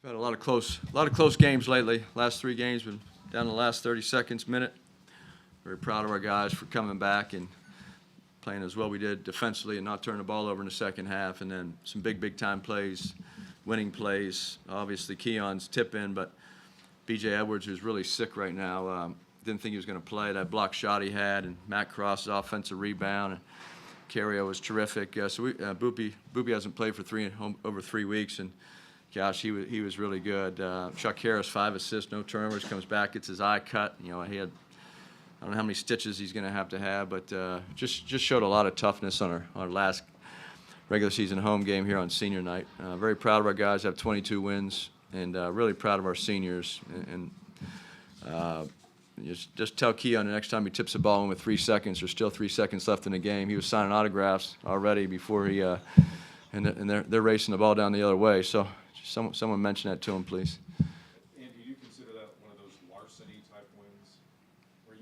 We've had a lot of close games lately. Last three games been down to the last 30 seconds, minute. Very proud of our guys for coming back and playing as well we did defensively and not turning the ball over in the second half. And then some big time plays, winning plays. Obviously Keon's tip in, but B.J. Edwards, who's really sick right now, didn't think he was going to play. That block shot he had, and Matt Cross's offensive rebound, and Carrio was terrific. Boopy hasn't played for over 3 weeks, and gosh, he was really good. Chuck Harris, 5 assists, no turnovers, comes back, gets his eye cut. You know, he had, I don't know how many stitches he's going to have, but just showed a lot of toughness on our last regular season home game here on senior night. Very proud of our guys, have 22 wins, and really proud of our seniors. And just tell Keon the next time he tips the ball in with 3 seconds, there's still 3 seconds left in the game. He was signing autographs already before he, and they're racing the ball down the other way. So someone mention that to him, please. And do you consider that one of those larceny type wins, where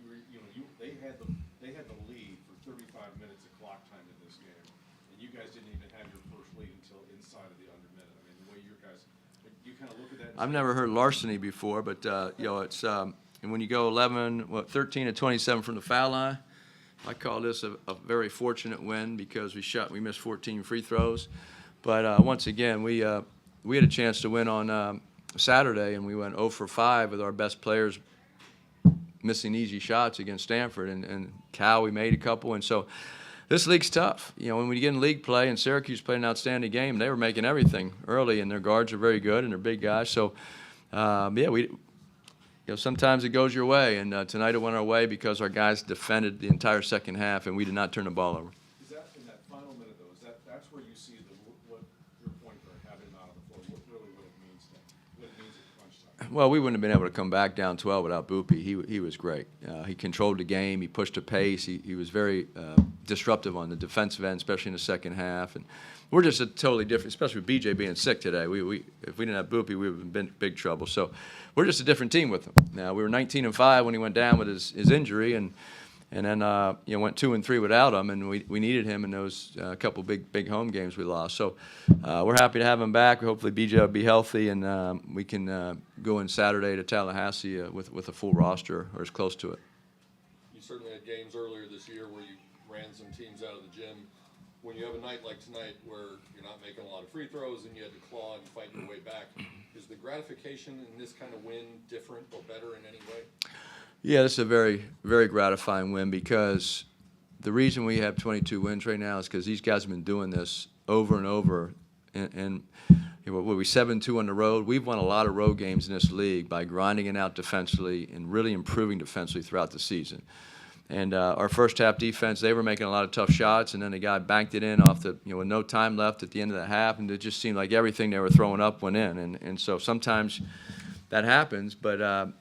they had the lead for 35 minutes of clock time in this game, and you guys didn't even have your first lead until inside of the under minute. I mean, the way you guys, you kind of look at that. I've never heard larceny before, but it's and when you go 13 to 27 from the foul line, I call this a very fortunate win because we missed 14 free throws, but once again we had a chance to win on Saturday, and we went 0 for 5 with our best players missing easy shots against Stanford, and Cal we made a couple, and so this league's tough. You know, when we get in league play, and Syracuse played an outstanding game, they were making everything early, and their guards are very good, and they're big guys. So, sometimes it goes your way, and tonight it went our way because our guys defended the entire second half, and we did not turn the ball over. Is that in that final minute though? That's where you see what your point for having him out on the floor, what it means at crunch time? Well, we wouldn't have been able to come back down 12 without Boopy. He was great. He controlled the game. He pushed the pace. He was very disruptive on the defensive end, especially in the second half. And we're just a totally different, especially with BJ being sick today. If we didn't have Boopy, we would have been in big trouble. So we're just a different team with him. Now, we were 19-5 when he went down with his injury, and then went 2-3 without him, and we needed him in those couple big home games we lost. So we're happy to have him back. Hopefully BJ will be healthy, and we can go in Saturday to Tallahassee with a full roster or as close to it. You certainly had games earlier this year where you ran some teams out of the gym. When you have a night like tonight where you're not making a lot of free throws and you had to claw and fight your way back, is the gratification in this kind of win different or better in any way? Yeah, this is a very, very gratifying win because the reason we have 22 wins right now is because these guys have been doing this over and over. And we 7-2 on the road. We've won a lot of road games in this league by grinding it out defensively and really improving defensively throughout the season. And our first half defense, they were making a lot of tough shots, and then the guy banked it in off with no time left at the end of the half, and it just seemed like everything they were throwing up went in. And so sometimes that happens, but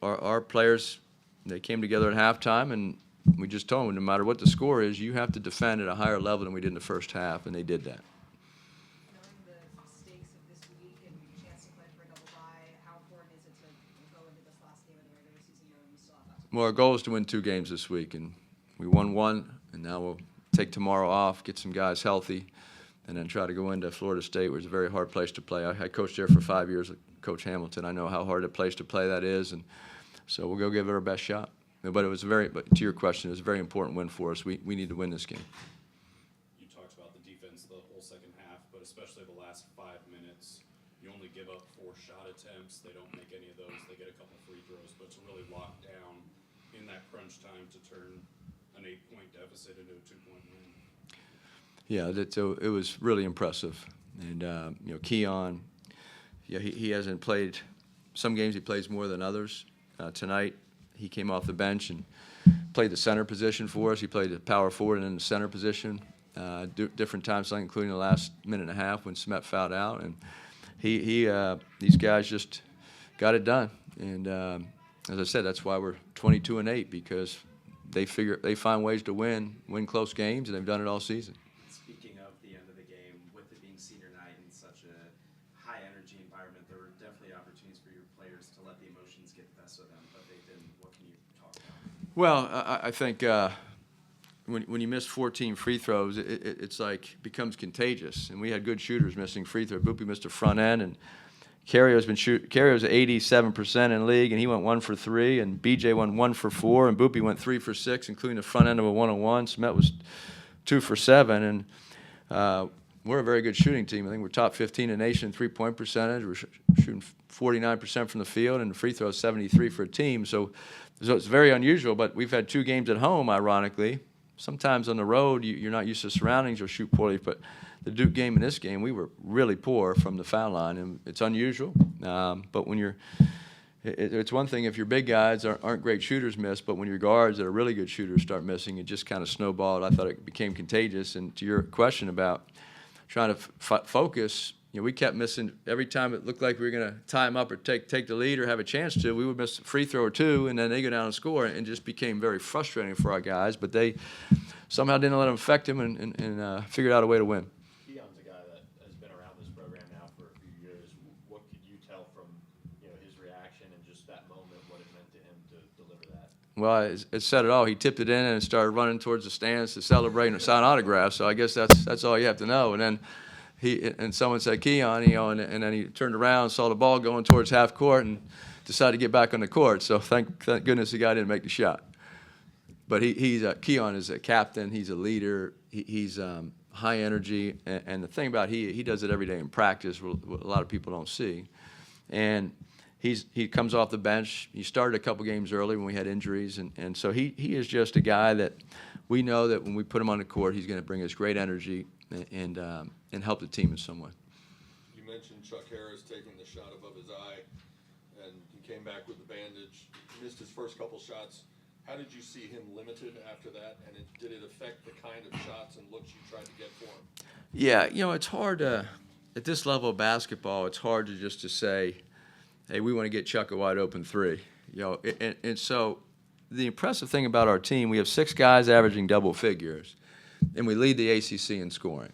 our players, they came together at halftime, and we just told them no matter what the score is, you have to defend at a higher level than we did in the first half, and they did that. Knowing the stakes of this week and your chance to play for a double bye, how important is it to go into this last game of the regular season knowing you still have that? Well, our goal is to win 2 games this week, and we won 1, and now we'll take tomorrow off, get some guys healthy, and then try to go into Florida State, which is a very hard place to play. I coached there for 5 years with Coach Hamilton. I know how hard a place to play that is, and so we'll go give it our best shot. But but to your question, it was a very important win for us. We need to win this game. You talked about the defense the whole second half, but especially the last 5 minutes. You only give up 4 shot attempts. They don't make any of those. They get a couple free throws, but to really lock down in that crunch time to turn an 8-point deficit into a 2-point win. Yeah, it was really impressive. And Keon, he hasn't played. Some games he plays more than others. Tonight, he came off the bench and played the center position for us. He played the power forward and then the center position different times, including the last minute and a half when Smet fouled out. And these guys just got it done. And as I said, that's why we're 22-8 because they find ways to win close games, and they've done it all season. Speaking of the end of the game, with it being senior night in such a high-energy environment, there were definitely opportunities for your players to let the emotions get the best of them, but they didn't. What can you talk about? Well, I think when you miss 14 free throws, it's like becomes contagious. And we had good shooters missing free throws. Boopy missed a front end, and Carrio's 87% in league, and he went 1 for 3, and BJ went 1 for 4, and Boopy went 3 for 6, including the front end of a 1-on-1. Smet was 2 for 7, and we're a very good shooting team. I think we're top 15 in the nation in three-point percentage. We're shooting 49% from the field, and the free throw is 73 for a team. So it's very unusual, but we've had 2 games at home, ironically. Sometimes on the road, you're not used to surroundings, you'll shoot poorly, but the Duke game and this game, we were really poor from the foul line, and it's unusual. But when it's one thing if your big guys aren't great shooters miss, but when your guards that are really good shooters start missing, it just kind of snowballed. I thought it became contagious. And to your question about trying to focus, we kept missing every time it looked like we were going to tie them up or take the lead or have a chance to. We would miss a free throw or 2, and then they go down and score, and it just became very frustrating for our guys. But they somehow didn't let them affect them and figured out a way to win. Keon's a guy that has been around this program now for a few years. What could you tell from his reaction and just that moment, what it meant to him to deliver that? Well, it said it all. He tipped it in and started running towards the stands to celebrate and sign autographs. So I guess that's all you have to know. And then someone said Keon, and then he turned around, saw the ball going towards half court, and decided to get back on the court. So thank goodness the guy didn't make the shot. But Keon is a captain. He's a leader. He's high energy, and the thing about he does it every day in practice, what a lot of people don't see. And he comes off the bench. He started a couple games early when we had injuries, and so he is just a guy that we know that when we put him on the court, he's going to bring us great energy and help the team in some way. You mentioned Chuck Harris taking the shot above his eye, and he came back with the bandage. He missed his first couple shots. How did you see him limited after that, and did it affect the kind of shots and looks you tried to get for him? Yeah, it's hard to, at this level of basketball, it's hard to just to say, hey, we want to get Chuck a wide open 3. And so the impressive thing about our team, we have 6 guys averaging double figures, and we lead the ACC in scoring.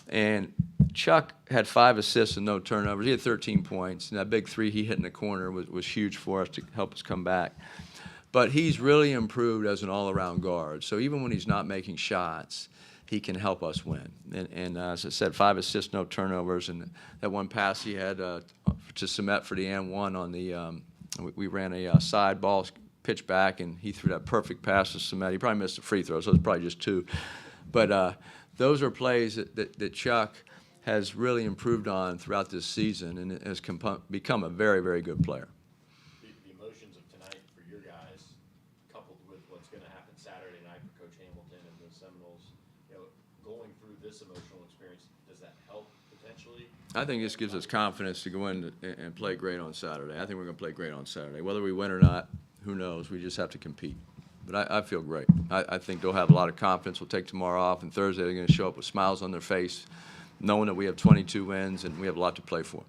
And Chuck had 5 assists and no turnovers. He had 13 points, and that big 3 he hit in the corner was huge for us to help us come back. But he's really improved as an all-around guard. So even when he's not making shots, he can help us win. And as I said, 5 assists, no turnovers. And that one pass he had to Smet for the and-one on the we ran a side ball pitch back, and he threw that perfect pass to Smet. He probably missed a free throw, so it's probably just 2. But those are plays that Chuck has really improved on throughout this season and has become a very, very good player. The emotions of tonight for your guys, coupled with what's going to happen Saturday night for Coach Hamilton and the Seminoles, going through this emotional experience, does that help potentially? I think this gives us confidence to go in and play great on Saturday. I think we're going to play great on Saturday. Whether we win or not, who knows? We just have to compete. But I feel great. I think they'll have a lot of confidence. We'll take tomorrow off, and Thursday they're going to show up with smiles on their face, knowing that we have 22 wins and we have a lot to play for.